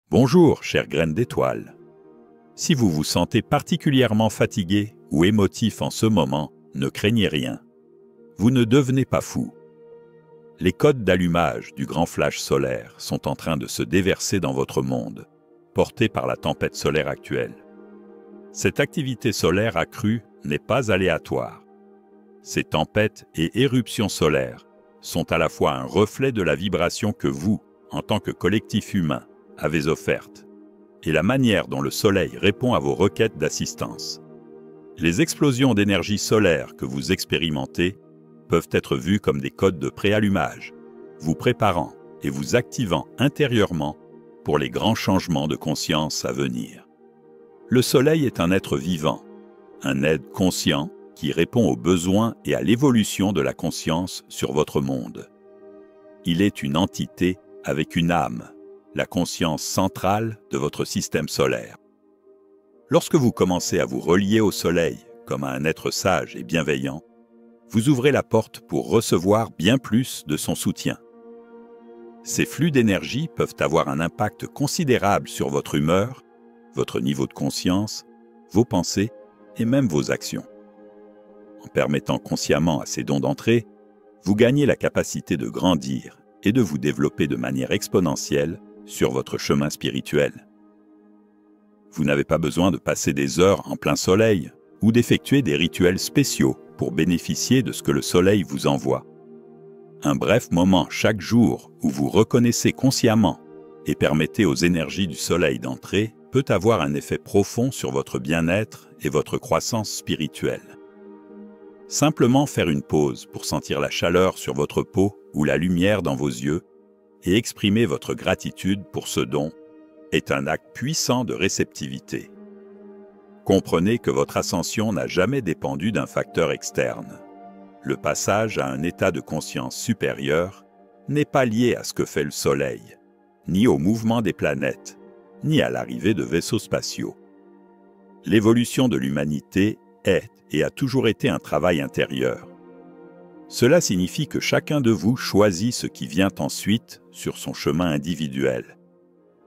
Bonjour, chère graine d'étoile. Si vous vous sentez particulièrement fatigué ou émotif en ce moment, ne craignez rien. Vous ne devenez pas fou. Les codes d'allumage du grand flash solaire sont en train de se déverser dans votre monde, portés par la tempête solaire actuelle. Cette activité solaire accrue n'est pas aléatoire. Ces tempêtes et éruptions solaires sont à la fois un reflet de la vibration que vous, en tant que collectif humain, avez offerte, et la manière dont le Soleil répond à vos requêtes d'assistance. Les explosions d'énergie solaire que vous expérimentez peuvent être vues comme des codes de préallumage, vous préparant et vous activant intérieurement pour les grands changements de conscience à venir. Le Soleil est un être vivant, un être conscient qui répond aux besoins et à l'évolution de la conscience sur votre monde. Il est une entité avec une âme, la conscience centrale de votre système solaire. Lorsque vous commencez à vous relier au Soleil comme à un être sage et bienveillant, vous ouvrez la porte pour recevoir bien plus de son soutien. Ces flux d'énergie peuvent avoir un impact considérable sur votre humeur, votre niveau de conscience, vos pensées et même vos actions. En permettant consciemment à ces dons d'entrer, vous gagnez la capacité de grandir et de vous développer de manière exponentielle sur votre chemin spirituel. Vous n'avez pas besoin de passer des heures en plein soleil ou d'effectuer des rituels spéciaux pour bénéficier de ce que le soleil vous envoie. Un bref moment chaque jour où vous reconnaissez consciemment et permettez aux énergies du soleil d'entrer peut avoir un effet profond sur votre bien-être et votre croissance spirituelle. Simplement faire une pause pour sentir la chaleur sur votre peau ou la lumière dans vos yeux et exprimer votre gratitude pour ce don est un acte puissant de réceptivité. Comprenez que votre ascension n'a jamais dépendu d'un facteur externe. Le passage à un état de conscience supérieur n'est pas lié à ce que fait le Soleil, ni au mouvement des planètes, ni à l'arrivée de vaisseaux spatiaux. L'évolution de l'humanité est et a toujours été un travail intérieur. Cela signifie que chacun de vous choisit ce qui vient ensuite sur son chemin individuel.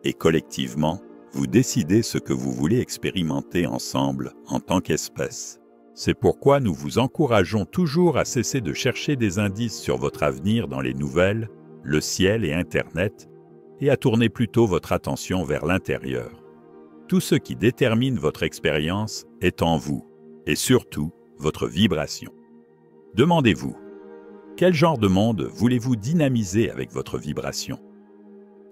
Et collectivement, vous décidez ce que vous voulez expérimenter ensemble en tant qu'espèce. C'est pourquoi nous vous encourageons toujours à cesser de chercher des indices sur votre avenir dans les nouvelles, le ciel et Internet, et à tourner plutôt votre attention vers l'intérieur. Tout ce qui détermine votre expérience est en vous, et surtout votre vibration. Demandez-vous, quel genre de monde voulez-vous dynamiser avec votre vibration ?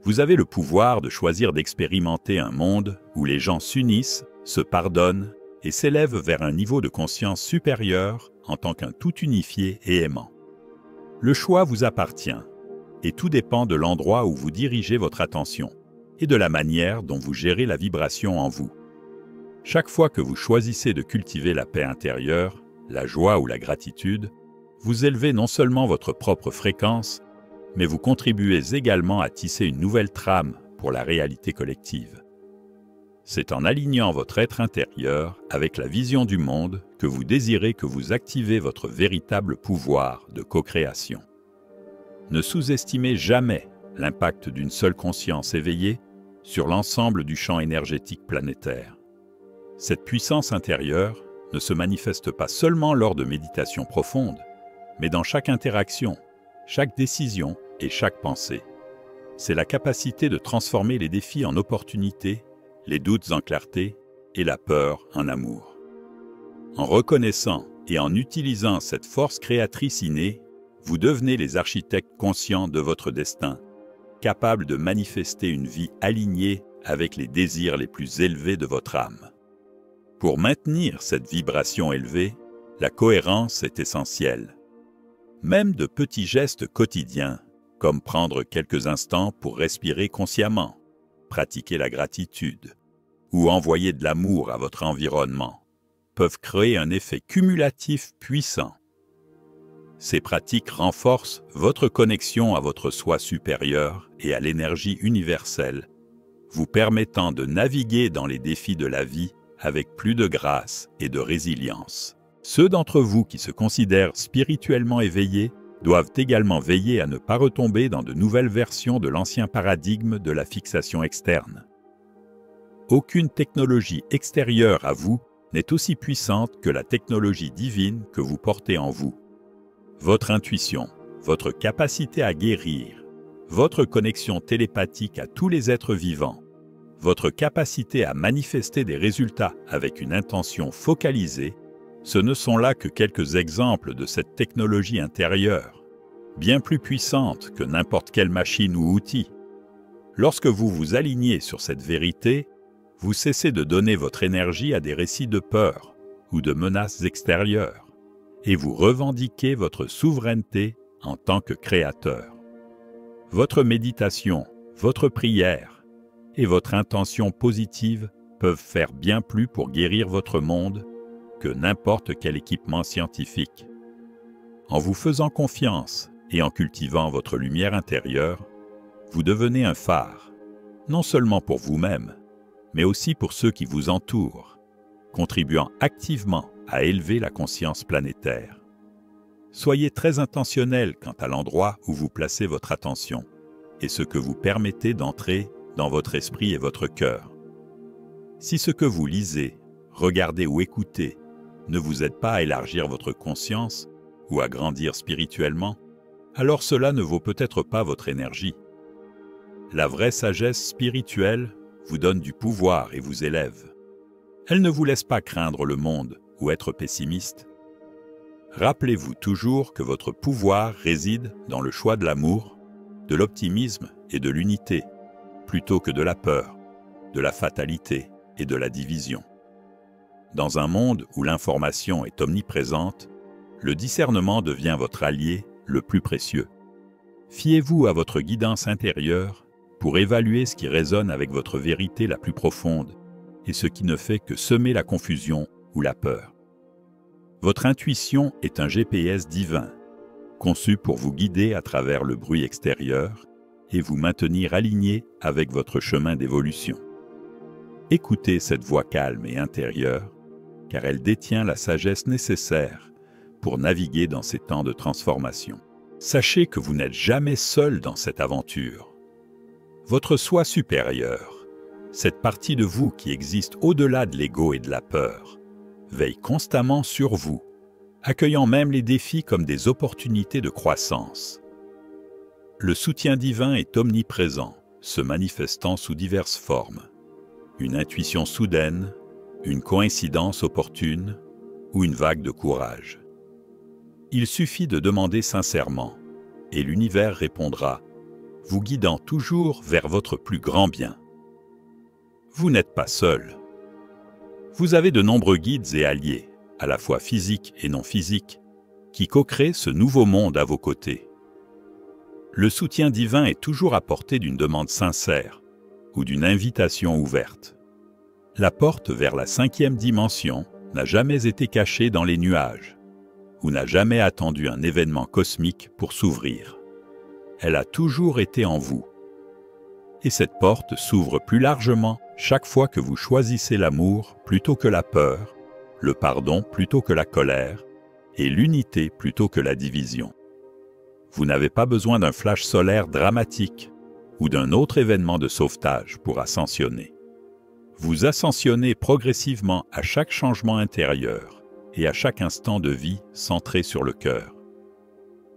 Vous avez le pouvoir de choisir d'expérimenter un monde où les gens s'unissent, se pardonnent et s'élèvent vers un niveau de conscience supérieur en tant qu'un tout unifié et aimant. Le choix vous appartient, et tout dépend de l'endroit où vous dirigez votre attention et de la manière dont vous gérez la vibration en vous. Chaque fois que vous choisissez de cultiver la paix intérieure, la joie ou la gratitude, vous élevez non seulement votre propre fréquence, mais vous contribuez également à tisser une nouvelle trame pour la réalité collective. C'est en alignant votre être intérieur avec la vision du monde que vous désirez que vous activez votre véritable pouvoir de co-création. Ne sous-estimez jamais l'impact d'une seule conscience éveillée sur l'ensemble du champ énergétique planétaire. Cette puissance intérieure ne se manifeste pas seulement lors de méditations profondes, mais dans chaque interaction, chaque décision et chaque pensée. C'est la capacité de transformer les défis en opportunités, les doutes en clarté et la peur en amour. En reconnaissant et en utilisant cette force créatrice innée, vous devenez les architectes conscients de votre destin, capables de manifester une vie alignée avec les désirs les plus élevés de votre âme. Pour maintenir cette vibration élevée, la cohérence est essentielle. Même de petits gestes quotidiens, comme prendre quelques instants pour respirer consciemment, pratiquer la gratitude ou envoyer de l'amour à votre environnement, peuvent créer un effet cumulatif puissant. Ces pratiques renforcent votre connexion à votre soi supérieur et à l'énergie universelle, vous permettant de naviguer dans les défis de la vie avec plus de grâce et de résilience. Ceux d'entre vous qui se considèrent spirituellement éveillés doivent également veiller à ne pas retomber dans de nouvelles versions de l'ancien paradigme de la fixation externe. Aucune technologie extérieure à vous n'est aussi puissante que la technologie divine que vous portez en vous. Votre intuition, votre capacité à guérir, votre connexion télépathique à tous les êtres vivants, votre capacité à manifester des résultats avec une intention focalisée, ce ne sont là que quelques exemples de cette technologie intérieure, bien plus puissante que n'importe quelle machine ou outil. Lorsque vous vous alignez sur cette vérité, vous cessez de donner votre énergie à des récits de peur ou de menaces extérieures, et vous revendiquez votre souveraineté en tant que créateur. Votre méditation, votre prière et votre intention positive peuvent faire bien plus pour guérir votre monde que n'importe quel équipement scientifique. En vous faisant confiance et en cultivant votre lumière intérieure, vous devenez un phare, non seulement pour vous-même, mais aussi pour ceux qui vous entourent, contribuant activement à élever la conscience planétaire. Soyez très intentionnel quant à l'endroit où vous placez votre attention et ce que vous permettez d'entrer dans votre esprit et votre cœur. Si ce que vous lisez, regardez ou écoutez ne vous aide pas à élargir votre conscience ou à grandir spirituellement, alors cela ne vaut peut-être pas votre énergie. La vraie sagesse spirituelle vous donne du pouvoir et vous élève. Elle ne vous laisse pas craindre le monde ou être pessimiste. Rappelez-vous toujours que votre pouvoir réside dans le choix de l'amour, de l'optimisme et de l'unité, plutôt que de la peur, de la fatalité et de la division. Dans un monde où l'information est omniprésente, le discernement devient votre allié le plus précieux. Fiez-vous à votre guidance intérieure pour évaluer ce qui résonne avec votre vérité la plus profonde et ce qui ne fait que semer la confusion ou la peur. Votre intuition est un GPS divin, conçu pour vous guider à travers le bruit extérieur et vous maintenir aligné avec votre chemin d'évolution. Écoutez cette voix calme et intérieure, car elle détient la sagesse nécessaire pour naviguer dans ces temps de transformation. Sachez que vous n'êtes jamais seul dans cette aventure. Votre soi supérieur, cette partie de vous qui existe au-delà de l'ego et de la peur, veille constamment sur vous, accueillant même les défis comme des opportunités de croissance. Le soutien divin est omniprésent, se manifestant sous diverses formes. Une intuition soudaine, une coïncidence opportune ou une vague de courage. Il suffit de demander sincèrement, et l'univers répondra, vous guidant toujours vers votre plus grand bien. Vous n'êtes pas seul. Vous avez de nombreux guides et alliés, à la fois physiques et non physiques, qui co-créent ce nouveau monde à vos côtés. Le soutien divin est toujours apporté d'une demande sincère ou d'une invitation ouverte. La porte vers la 5e dimension n'a jamais été cachée dans les nuages ou n'a jamais attendu un événement cosmique pour s'ouvrir. Elle a toujours été en vous. Et cette porte s'ouvre plus largement chaque fois que vous choisissez l'amour plutôt que la peur, le pardon plutôt que la colère et l'unité plutôt que la division. Vous n'avez pas besoin d'un flash solaire dramatique ou d'un autre événement de sauvetage pour ascensionner. Vous ascensionnez progressivement à chaque changement intérieur et à chaque instant de vie centré sur le cœur.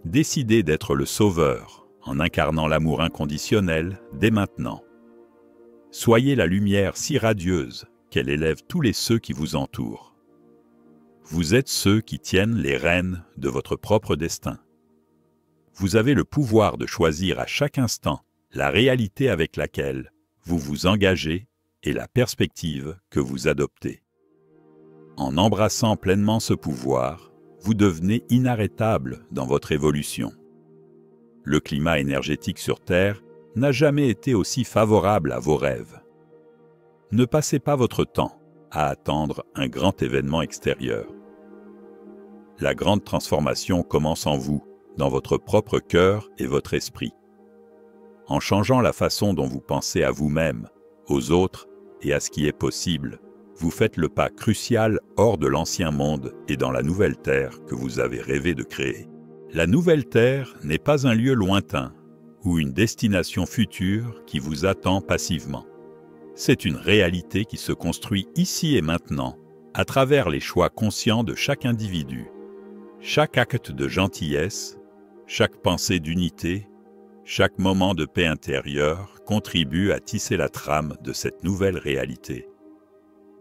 Décidez d'être le sauveur en incarnant l'amour inconditionnel dès maintenant. Soyez la lumière si radieuse qu'elle élève tous les ceux qui vous entourent. Vous êtes ceux qui tiennent les rênes de votre propre destin. Vous avez le pouvoir de choisir à chaque instant la réalité avec laquelle vous vous engagez et la perspective que vous adoptez. En embrassant pleinement ce pouvoir, vous devenez inarrêtable dans votre évolution. Le climat énergétique sur Terre n'a jamais été aussi favorable à vos rêves. Ne passez pas votre temps à attendre un grand événement extérieur. La grande transformation commence en vous, dans votre propre cœur et votre esprit. En changeant la façon dont vous pensez à vous-même, aux autres et à ce qui est possible, vous faites le pas crucial hors de l'ancien monde et dans la nouvelle terre que vous avez rêvé de créer. La nouvelle terre n'est pas un lieu lointain ou une destination future qui vous attend passivement. C'est une réalité qui se construit ici et maintenant, à travers les choix conscients de chaque individu. Chaque acte de gentillesse, chaque pensée d'unité, chaque moment de paix intérieure contribue à tisser la trame de cette nouvelle réalité.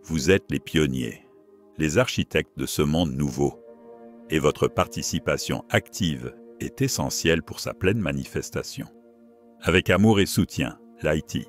Vous êtes les pionniers, les architectes de ce monde nouveau, et votre participation active est essentielle pour sa pleine manifestation. Avec amour et soutien, Lighty.